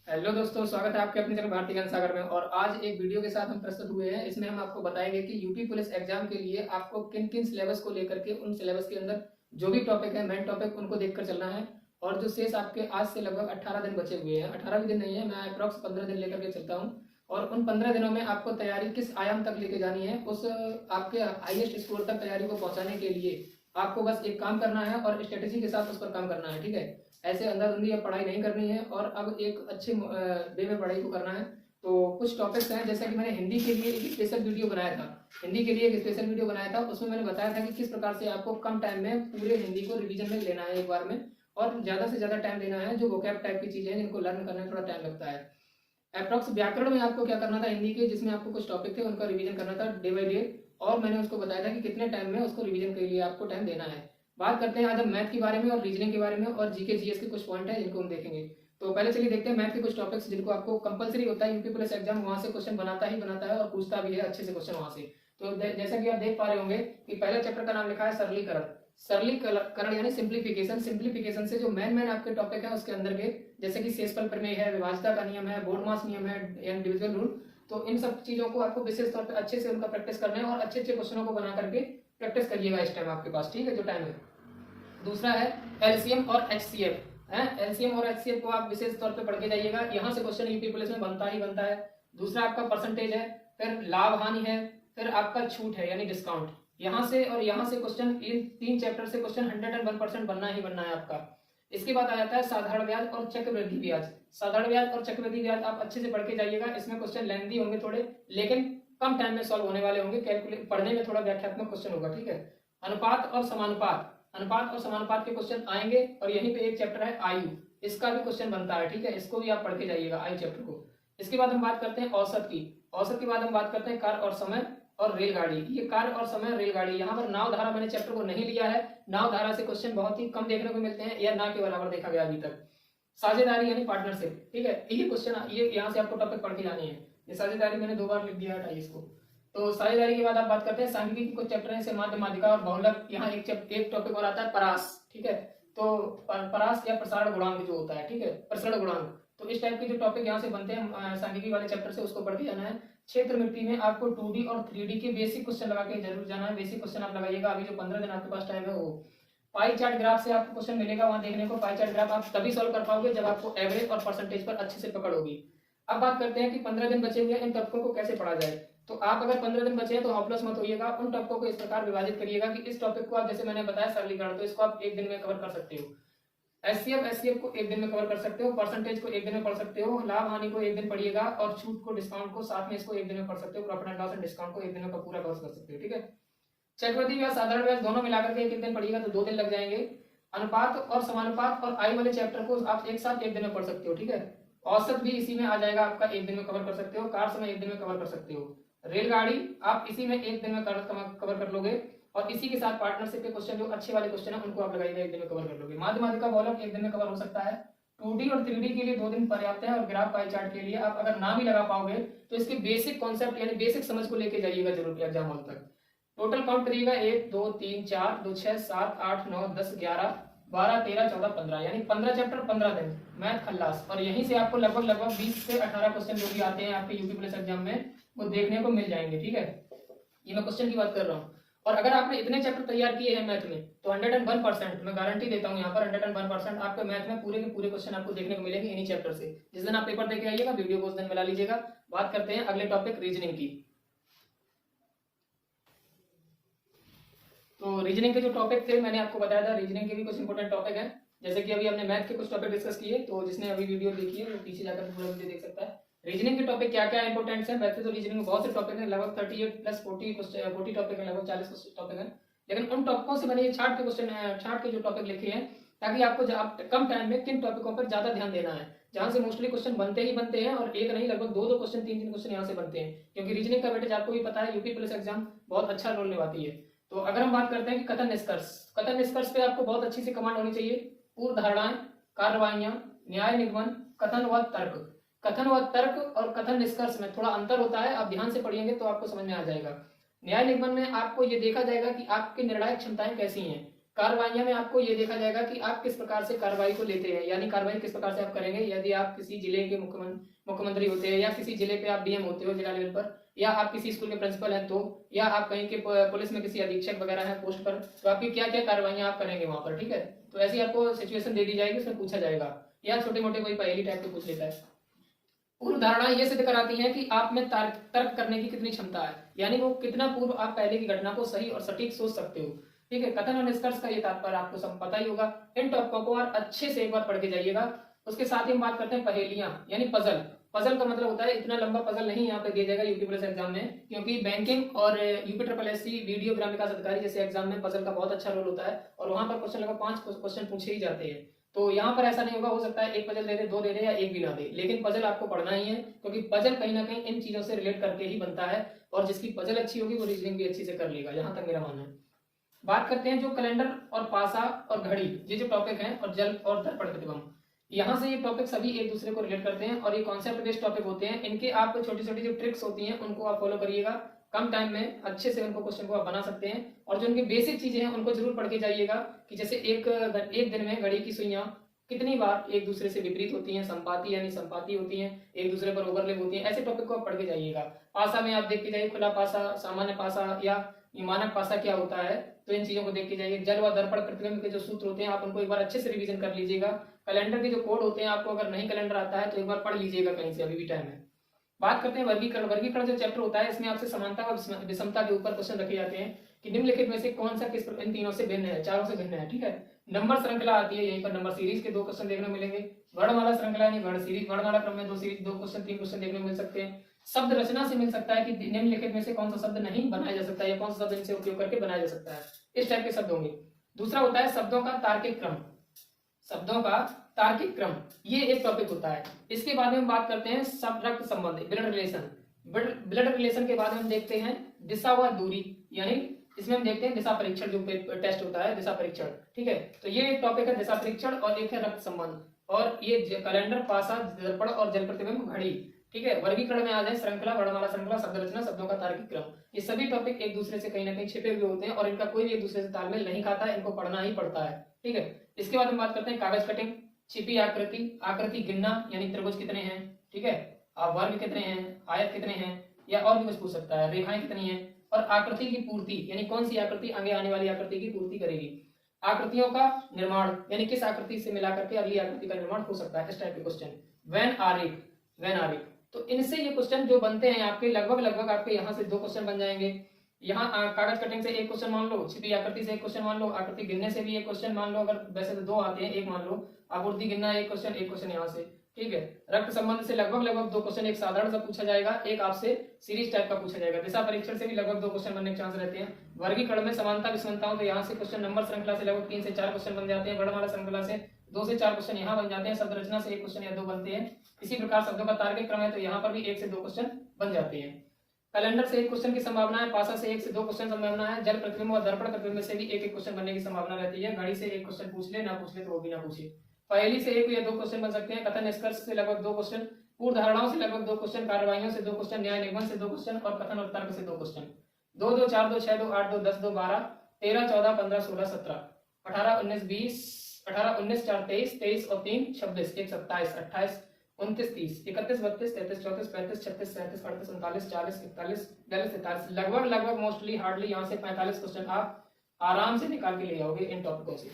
Hello दोस्तों, स्वागत है आपके अपने चैनल भारतीय ज्ञान सागर में। और आज एक वीडियो के साथ हम प्रस्तुत हुए हैं। इसमें हम आपको बताएंगे कि यूपी पुलिस एग्जाम के लिए आपको किन किन सिलेबस को लेकर के उन सिलेबस के अंदर जो भी टॉपिक है, मेन टॉपिक, उनको देखकर चलना है। और जो शेष आपके आज से लगभग 18 दिन बचे हुए हैं, 18 भी दिन नहीं है, मैं अप्रॉक्स 15 दिन लेकर के चलता हूँ। और उन 15 दिनों में आपको तैयारी किस आयाम तक लेके जानी है, उस आपके हाईएस्ट स्कोर तक तैयारी को पहुंचाने के लिए आपको बस एक काम करना है और स्ट्रेटेजी के साथ उस पर काम करना है। ठीक है, ऐसे अंधाधुंधी अब पढ़ाई नहीं करनी है और अब एक अच्छे वे में पढ़ाई को करना है। तो कुछ टॉपिक्स हैं, जैसा कि मैंने हिंदी के लिए एक स्पेशल वीडियो बनाया था। हिंदी के लिए एक स्पेशल वीडियो बनाया था, उसमें मैंने बताया था कि किस प्रकार से आपको कम टाइम में पूरे हिंदी को रिवीजन में लेना है एक बार में, और ज्यादा से ज्यादा टाइम देना है। जो वोकैब टाइप की चीजें हैं जिनको लर्न करने में थोड़ा टाइम लगता है। अप्रॉक्स व्याकरण में आपको क्या करना था, हिंदी के जिसमें आपको कुछ टॉपिक थे उनका रिवीजन करना था डे बाई डे। और मैंने उसको बताया था कि कितने टाइम में उसको रिवीजन के लिए आपको टाइम देना है। बात करते हैं आज हम मैथ के बारे में और रीजनिंग के बारे में, और जीके जीएस के कुछ पॉइंट है जिनको हम देखेंगे। तो पहले चलिए देखते हैं मैथ के कुछ टॉपिक्स जिनको आपको कंपलसरी होता है। यूपी पुलिस एग्जाम वहां से क्वेश्चन बनाता ही बनाता है और पूछता भी है अच्छे से क्वेश्चन वहां से। तो जैसा कि आप देख पा रहे होंगे कि पहले चैप्टर का नाम लिखा है सरलीकरण। सरलीकरण यानी सिंप्लीफिकेशन। सिंप्लीफिकेशन से जो मेन आपके टॉपिक है उसके अंदर के, जैसे कि शेषफल प्रमेय है, विभाज्यता का नियम है, बोर्डमास नियम है, एंड डिविजन रूल। तो इन सब चीजों को आपको विशेष तौर पे अच्छे से उनका प्रैक्टिस करना है और अच्छे अच्छे क्वेश्चनों को बना करके प्रैक्टिस करिएगा इस टाइम आपके पास। ठीक है, जो टाइम है। दूसरा है एलसीएम और एचसीएफ है। एलसीएम और एचसीएफ को आप विशेष तौर पे पढ़ के जाइएगा, यहाँ से क्वेश्चन यूपी पुलिस में बनता ही बनता है। दूसरा आपका परसेंटेज है, फिर लाभ हानि है, फिर आपका छूट है यानी डिस्काउंट। यहाँ से और यहाँ से क्वेश्चन, इन तीन चैप्टर से क्वेश्चन 101% बनना ही बनना है आपका। इसके बाद आ जाता है साधारण ब्याज और चक्रवृद्धि ब्याज। साधारण ब्याज और चक्रवृद्धि ब्याज आप अच्छे से पढ़ के जाइएगा। इसमें क्वेश्चन लेंथी होंगे थोड़े, लेकिन कम टाइम में सॉल्व होने वाले होंगे। कैलकुलेट पढ़ने में थोड़ा व्याख्यात्मक क्वेश्चन होगा। ठीक है। अनुपात और समानुपात, अनुपात और समानुपात के क्वेश्चन आएंगे। और यहीं पे एक चैप्टर है आयु, इसका भी क्वेश्चन बनता है। ठीक है, इसको भी आप पढ़ के जाइएगा, आयु चैप्टर को। इसके बाद हम बात करते हैं औसत की। औसत के बाद हम बात करते हैं कार्य और समय और रेलगाड़ी। ये कार्य और समय, रेलगाड़ी, यहाँ पर नाव धारा मैंने चैप्टर को नहीं लिया है। नाव धारा से क्वेश्चन बहुत ही कम देखने को मिलते हैं या ना के बराबर देखा गया अभी तक। साझेदारी यानी पार्टनरशिप। ठीक है, ये क्वेश्चन, ये यहाँ से आपको टॉपिक पढ़ के जानी है। ये साझेदारी मैंने 2 बार लिख दिया, हटाइए इसको। तो साझेदारी के बाद आप बात करते हैं सांख्यिकी के कुछ चैप्टर है, जैसे माध्य माध्यिका और बहुलक। यहाँ एक टॉपिक और आता है परास। ठीक है, तो परास या प्रसारण गुणांक जो होता है, ठीक है, प्रसरण गुणांक। तो इस टाइप के जो टॉपिक यहाँ से बनते हैं सांख्यिकी वाले चैप्टर से, उसको पढ़ के जाना है। क्षेत्र मिट्टी में आपको 2D और 3D के बेसिक क्वेश्चन लगा के जरूर जाना है। बेसिक क्वेश्चन आप लगाइएगा। अभी जो 15 दिन आपके पास टाइम है वो पाई चार्ट ग्राफ से आपको क्वेश्चन मिलेगा वहां देखने को। पाई चार्ट ग्राफ आप तभी सॉल्व कर पाओगे जब आपको एवरेज और परसेंटेज पर अच्छे से पकड़ होगी। अब बात करते हैं कि 15 दिन बचे हुए हैं, इन टॉपिकों को कैसे पढ़ा जाए। तो आप अगर 15 दिन बचे हैं तो हॉपलेस मत होइएगा। उन टॉपिकों को इस प्रकार विभाजित करिएगा कि इस टॉपिक को आप, जैसे मैंने बताया सरलीकरण, तो इसको आप एक दिन में कवर कर सकते हो। एचसीएफ को एक दिन में कवर कर सकते हो। परसेंटेज को एक दिन में पढ़ सकते हो। लाभ हानि को एक दिन पढ़िएगा और छूट को, डिस्काउंट को साथ में इसको एक दिन में पढ़ सकते हो। Profit and loss and discount को एक दिन में पूरा कवर कर सकते हो। ठीक है। चक्रवृद्धि ब्याज, साधारण ब्याज दोनों मिलाकर के एक दिन पढ़िएगा तो 2 दिन लग जाएंगे। अनुपात और समानुपात और आय वाले चैप्टर को आप एक साथ एक दिन में पढ़ सकते हो। ठीक है। औसत भी इसी में आ जाएगा आपका, एक दिन में कवर कर सकते हो। कार समय एक दिन में कवर कर सकते हो। रेलगाड़ी आप इसी में एक दिन में कवर कर लोगे। और इसी के साथ पार्टनरशिप के क्वेश्चन, जो अच्छे वाले क्वेश्चन है, उनको आप लगाइएगा, एक दिन में कवर कर लोगे। माध्यमाधिका बहुलक एक दिन में कवर हो सकता है। 2D और 3D के लिए 2 दिन पर्याप्त है। और ग्राफ पाई चार्ट के लिए आप अगर ना भी लगा पाओगे तो इसके बेसिक कॉन्सेप्ट यानी बेसिक समझ को लेके जाइएगा जरूर एग्जाम हॉल तक। टोटल काउंट करिएगा 1 2 3 4 2 6 7 8 9 10 11 12 13 14 15, यानी 15 चैप्टर 15 दिन मैथ खल्लास। और यहीं से आपको लगभग 20 से 18 क्वेश्चन जो भी आते हैं आपके यूपी पुलिस एग्जाम में, वो देखने को मिल जाएंगे। ठीक है, ये मैं क्वेश्चन की बात कर रहा हूँ। और अगर आपने इतने चैप्टर तैयार किए हैं मैथ में तो 101% मैं गारंटी देता हूँ यहाँ पर 101% आपके मैथ में पूरे के पूरे क्वेश्चन आपको देखने को मिलेंगे इन्हीं चैप्टर से। जिस दिन आप पेपर देके आइएगा, वीडियो को उस दिन मिला लीजिएगा। बात करते हैं अगले टॉपिक रीजनिंग की। तो रीजनिंग के जो टॉपिक थे मैंने आपको बताया था, रीजनिंग के भी कुछ इंपोर्टेंट टॉपिक हैं। जैसे कि अभी हमने मैथ के कुछ टॉपिक डिस्कस किए, तो जिसने अभी वीडियो देखी है वो पीछे जाकर पूरा वीडियो देख सकता है। रीजनिंग के टॉपिक क्या क्या इंपोर्टेंट है। वैसे तो रीजनिंग में बहुत से टॉपिक हैं, लगभग 38 प्लस 40 टॉपिक है, लगभग 40 टॉपिक है। लेकिन उन टॉपिकों से मैंने ये छाट के क्वेश्चन, छाट के जो टॉपिक लिखे हैं, ताकि आपको कम टाइम में किन टॉपिकों पर ज्यादा ध्यान देना है, जहां से मोस्टली क्वेश्चन बनते ही बनते हैं। और एक नहीं, लगभग 2 क्वेश्चन 3 क्वेश्चन यहाँ से बनते हैं, क्योंकि रीजनिंग का वेटेज आपको भी पता है, यूपी पुलिस एग्जाम बहुत अच्छा रोल निभाती है। तो अगर हम बात करते हैं कि कथन निष्कर्ष, कथन निष्कर्ष पे आपको बहुत अच्छी सी कमांड होनी चाहिए। पूर्व धारणाएं, कार्रवाइयां, न्याय निगमन, कथन व तर्क। कथन व तर्क और कथन निष्कर्ष में थोड़ा अंतर होता है, आप ध्यान से पढ़िएंगे तो आपको समझ में आ जाएगा। न्याय निगमन में आपको ये देखा जाएगा कि आपकी निर्णायक क्षमताएं कैसी हैं। कार्रवाइयां में आपको ये देखा जाएगा कि आप किस प्रकार से कार्रवाई को लेते हैं, यानी कार्रवाई किस प्रकार से आप करेंगे। यदि आप किसी जिले के मुख्यमंत्री होते हैं, या किसी जिले पे आप डीएम होते हो जिला लेवल पर, या आप किसी स्कूल के प्रिंसिपल हैं तो, या आप कहीं के पुलिस में किसी अधीक्षक वगैरह है पोस्ट पर, तो आपकी क्या क्या कार्रवाइयां आप करेंगे वहां पर। ठीक है, तो ऐसी आपको सिचुएशन दे दी जाएगी, उसमें पूछा जाएगा, या छोटे मोटे कोई पहेली टाइप के पूछ लेता है। पूर्व धारणा ये सिद्ध कराती है कि आप में तर्क करने की कितनी क्षमता है, यानी वो कितना पूर्व आप पहले की घटना को सही और सटीक सोच सकते हो। ठीक है, कथन और निष्कर्ष का ये तात्पर्य आपको सब पता ही होगा। इन टॉपिकों को और अच्छे से एक बार पढ़ के जाइएगा। उसके साथ ही हम बात करते हैं पहेलियां, यानी पजल। पजल का मतलब होता है, इतना लंबा पजल नहीं यहाँ पे दिया जाएगा यूपी पुलिस एग्जाम में, क्योंकि बैंकिंग और यूपी ट्रिपल एससी वीडियो ग्राम विकास अधिकारी जैसे एग्जाम में पजल का बहुत अच्छा रोल होता है, और वहां पर क्वेश्चन लगभग 5 क्वेश्चन पूछे ही जाते हैं। तो यहाँ पर ऐसा नहीं होगा, हो सकता है एक पजल दे दे, 2 दे दे, या एक भी ना दे, लेकिन पजल आपको पढ़ना ही है, क्योंकि पजल कहीं ना कहीं इन चीजों से रिलेट करके ही बनता है, और जिसकी पजल अच्छी होगी वो रीजनिंग भी अच्छी से कर लेगा, यहाँ तक मेरा मानना है। बात करते हैं जो कैलेंडर और पासा और घड़ी, ये जो टॉपिक हैं, और जल और दर्पण प्रतिबिंब, यहाँ से ये टॉपिक सभी एक दूसरे को रिलेट करते हैं, और ये कॉन्सेप्ट बेस्ड टॉपिक होते हैं। इनके आप छोटी छोटी जो ट्रिक्स होती हैं उनको आप फॉलो करिएगा, कम टाइम में अच्छे से उनको क्वेश्चन को आप बना सकते हैं। और जो उनकी बेसिक चीजें हैं उनको जरूर पढ़ के जाइएगा, कि जैसे एक दिन में घड़ी की सुइयां कितनी बार एक दूसरे से विपरीत होती हैं, संपाती यानी संपाती होती हैं, एक दूसरे पर ओवरलैप होती हैं, ऐसे टॉपिक को आप पढ़ के जाइएगा। पासा में आप देख के जाइए, खुला पासा, सामान्य पासा या मानक पासा क्या होता है, तो इन चीजों को देख के जाइए। जल व दर्पण प्रतिबिंब के जो सूत्र होते हैं आप उनको एक बार अच्छे से रिवीजन कर लीजिएगा। कैलेंडर के जो कोड होते हैं, आपको अगर नहीं कैलेंडर आता है तो एक बार पढ़ लीजिएगा कहीं से, अभी भी टाइम है। बात करते हैं वर्गीकरण। वर्गीकरण जो चैप्टर होता है, इसमें आपसे समानता और विषमता के ऊपर क्वेश्चन रखे जाते हैं, कि निम्नलिखित में से कौन सा किस इन तीनों से भिन्न है, चारों से भिन्न है। ठीक है, नंबर श्रृंखला आती है, यहीं पर नंबर सीरीज के 2 क्वेश्चन देखने को मिलेंगे। वर्णमाला श्रृंखला यानी वर्ण सीरीज, वर्णमाला क्रम में 2 सीरीज, 2 क्वेश्चन 3 क्वेश्चन देखने को मिल सकते हैं। शब्द रचना से मिल सकता है, कि निम्नलिखित में से कौन सा शब्द नहीं बनाया जा सकता है, या कौन सा शब्द इनसे उपयोग करके बनाया जा सकता है, इस टाइप के शब्द होंगे। दूसरा होता है शब्दों का तार्किक क्रम, शब्दों का तार्किक क्रम, ये एक टॉपिक होता है। इसके बाद में हम बात करते हैं सब रक्त संबंध, ब्लड रिलेशन। ब्लड रिलेशन के बाद में हम देखते हैं दिशा व दूरी, यानी इसमें हम देखते हैं दिशा परीक्षण, जो टेस्ट होता है दिशा परीक्षण। ठीक है, तो ये एक टॉपिक है दिशा परीक्षण, और एक है रक्त संबंध, और ये कैलेंडर, पासा, दर्पण और जल प्रतिबिंब, घड़ी। ठीक है, वर्गीकरण में आ जाए श्रृंखला, वर्णमाला श्रृंखला, शब्द रचना, शब्दों का तार्किक क्रम। ये सभी टॉपिक एक दूसरे से कहीं ना कहीं छिपे हुए होते हैं, और इनका कोई भी एक दूसरे से तालमेल नहीं खाता है, इनको पढ़ना ही पड़ता है। ठीक है, इसके बाद हम बात करते हैं कागज कटिंग, छिपी आकृति, आकृति गिनना, यानी त्रिभुज कितने हैं, ठीक है, वर्ग कितने हैं, आयत कितने हैं, या और भी कुछ पूछ सकता है, रेखाएं कितनी हैं, और आकृति की पूर्ति, यानी कौन सी आकृति आगे आने वाली आकृति की पूर्ति करेगी। आकृतियों का निर्माण, यानी किस आकृति से मिला करके अगली आकृति का निर्माण हो सकता है, इस टाइप के क्वेश्चन। वैन आरेख, वैन आरेख, तो इनसे ये क्वेश्चन जो बनते हैं आपके, लगभग आपके यहाँ से 2 क्वेश्चन बन जाएंगे। यहाँ कागज कटिंग से 1 क्वेश्चन मान लो, छिपी आकृति से 1 क्वेश्चन मान लो, आकृति गिनने से भी 1 क्वेश्चन मान लो, अगर वैसे तो 2 आते हैं, 1 मान लो, आपूर्ति गिनना 1 क्वेश्चन यहाँ से। ठीक है, रक्त संबंध से लगभग 2 क्वेश्चन, एक साधारण सा पूछा जाएगा, एक आपसे सीरीज टाइप का पूछा जाएगा। दिशा परीक्षण से भी लगभग 2 क्वेश्चन बनने के चांस रहते हैं। वर्गीकरण में समानता विषमताओं, तो यहाँ से क्वेश्चन, नंबर श्रृंखला से लगभग 3 से 4 क्वेश्चन बन जाते हैं। वर्णमाला श्रृंखला से 2 से 4 क्वेश्चन यहाँ बन जाते हैं। शब्द रचना से 1 क्वेश्चन या 2 बनते हैं। इसी प्रकार शब्दों का तार्किक क्रम है, तो यहाँ पर भी 1 से 2 क्वेश्चन बन जाते हैं। कैलेंडर से 1 क्वेश्चन की संभावना है, पासा से 1 से 2 क्वेश्चन संभावना है, जल प्रतिबिंब और दर्पण प्रतिबिंब से भी 1 क्वेश्चन बनने की संभावना रहती है। घड़ी से 1 क्वेश्चन पूछ ले, ना पूछ ले तो वो भी ना पूछे। पहली से 1 या 2 क्वेश्चन बन सकते हैं। कथन निष्कर्ष से लगभग 2 क्वेश्चन, पूर्व धारणाओं से लगभग 2 क्वेश्चन, कार्रवाइयों से 2 क्वेश्चन, न्याय निगमन से 2 क्वेश्चन, और कथन और तर्क से 2 क्वेश्चन। 2 2 4 2 6 2 8 2 10 2 12 13 14 15 16 17 18 19 20 18 19 4 23 23 और 3 26 1 27 28 29 30 31 32 33 34 35 36 37 38 39 40 41 42 43 लगभग मोस्टली हार्डली यहाँ से 45 क्वेश्चन आप आराम से निकाल के ले जाओगे इन टॉपिकों से।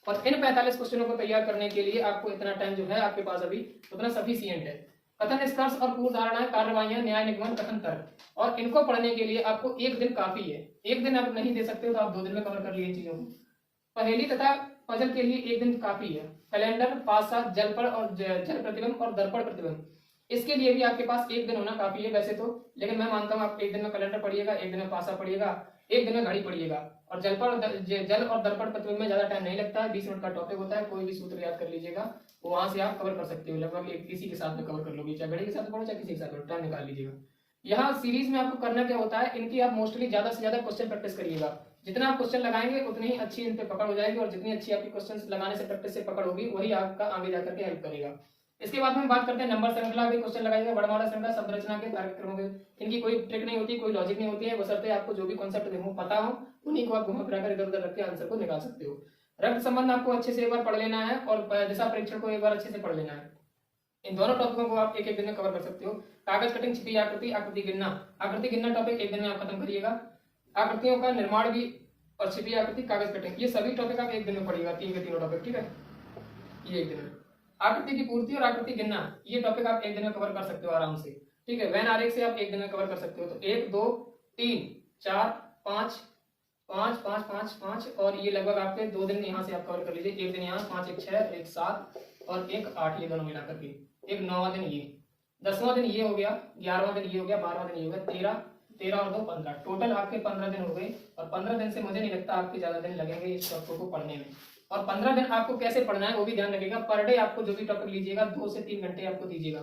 और इन 45 क्वेश्चनों को तैयार करने के लिए आपको इतना टाइम जो है आपके पास अभी उतना सफिशिएंट है। कथन निष्कर्ष और पूर्व धारणाएं, कार्रवाइयां, न्याय निगमन, कथन तर्क, और इनको पढ़ने के लिए आपको 1 दिन काफी है। 1 दिन आप नहीं दे सकते हो तो आप 2 दिन में कवर कर लिए इन चीजों को। पहेली तथा पजल के लिए 1 दिन काफी है। कैलेंडर, पासा, जलपण और जल प्रतिबिंब और दर्पण प्रतिबिंब, इसके लिए भी आपके पास 1 दिन होना काफी है वैसे तो, लेकिन मैं मानता हूँ आप 1 दिन में कैलेंडर पढ़िएगा, 1 दिन में पासा पढ़िएगा, 1 दिन में घड़ी पढ़िएगा। और जल और दर्पण प्रतिबिंब में ज्यादा टाइम नहीं लगता है, 20 मिनट का टॉपिक होता है। कोई भी सूत्र याद कर लीजिएगा, वो वहां से आप कवर कर सकते हो, लगभग किसी के साथ में कवर कर लोगे, चाहे घड़ी के साथ पढ़ो चाहे किसी के साथ, टाइम निकाल लीजिएगा। यहाँ सीरीज में आपको करना क्या होता है, इनकी आप मोस्टली ज्यादा से ज्यादा क्वेश्चन प्रैक्टिस करिएगा। जितना आप क्वेश्चन लगाएंगे उतनी ही अच्छी इन पे पकड़ हो जाएगी, और जितनी अच्छी आपकी क्वेश्चन लगाने से प्रैक्टिस से पकड़ होगी वही आपका आगे जाकर के हेल्प करेगा। इसके बाद में हम बात करते हैं नंबर श्रृंखला के क्वेश्चन लगाएंगे, वर्णमाला श्रृंखला, शब्द रचना के कार्यक्रमों के। इनकी कोई ट्रिक नहीं होती, कोई लॉजिक नहीं होती है, बशर्ते आपको जो भी कॉन्सेप्ट हो पता हो उन्हीं को आप घुमा फिरा कर इधर उधर रख के आंसर को निकाल सकते हो। रक्त संबंध आपको अच्छे से एक बार पढ़ लेना है और दिशा परीक्षण को एक बार अच्छे से पढ़ लेना है। इन दोनों टॉपिकों को आप एक एक दिन में कवर कर सकते हो। कागज कटिंग, छिपी आकृति, आकृति गिनना। आकृति गिनना टॉपिक एक दिन में आप खत्म करिएगा। आकृतियों का निर्माण भी और छिपी आकृति, कागज कटिंग, ये सभी टॉपिक आप एक दिन में पढ़िएगा, तीन के तीनों टॉपिक, ठीक है, ये एक दिन में। आकृति की पूर्ति और आकृति गिनना, ये टॉपिक आप एक दिन में कवर कर सकते हो आराम से, ठीक है। वैन आरेख से आप एक दिन में कवर कर सकते हो। तो 1 2 3 4 5 5 5 5 5 और ये लगभग आपके 2 दिन यहाँ से आप कवर कर लीजिए। एक दिन यहाँ 5 1 6 1 7 और 1 8, ये दोनों मिलाकर के एक 9वां दिन, ये 10वां दिन ये हो गया, 11वां दिन ये हो गया, 12वां दिन ये हो गया, 13 और 2 15, टोटल आपके 15 दिन हो गए। और 15 दिन से मुझे नहीं लगता आपके ज्यादा दिन लगेंगे इस टॉपिक को पढ़ने में। और 15 दिन आपको कैसे पढ़ना है वो भी ध्यान रखिएगा। पर डे आपको जो भी टॉपिक लीजिएगा 2 से 3 घंटे आपको दीजिएगा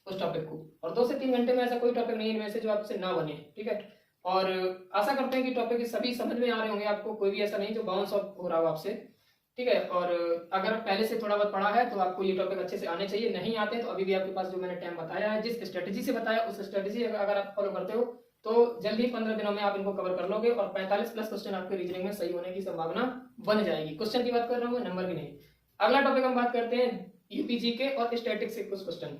उस टॉपिक को, और 2 से 3 घंटे में ऐसा कोई टॉपिक नहीं है इनमें से जो आपसे ना बने, ठीक है। और आशा करते हैं कि टॉपिक सभी समझ में आ रहे होंगे आपको, कोई भी ऐसा नहीं जो बाउंस ऑफ हो रहा हो आपसे, ठीक है। और अगर पहले से थोड़ा बहुत पढ़ा है तो आपको ये टॉपिक अच्छे से आने चाहिए। नहीं आते तो अभी भी आपके पास जो मैंने टाइम बताया है, जिस स्ट्रेटेजी से बताया उस स्ट्रेटेजी अगर आप फॉलो करते हो तो जल्दी 15 दिनों में आप इनको कवर कर लोगे और 45 प्लस क्वेश्चन आपके रीजनिंग में सही होने की संभावना बन जाएगी। क्वेश्चन की बात कर रहा हूँ, नंबर की नहीं। अगला टॉपिक हम बात करते हैं यूपीजी के और स्टैटिक्स के कुछ क्वेश्चन।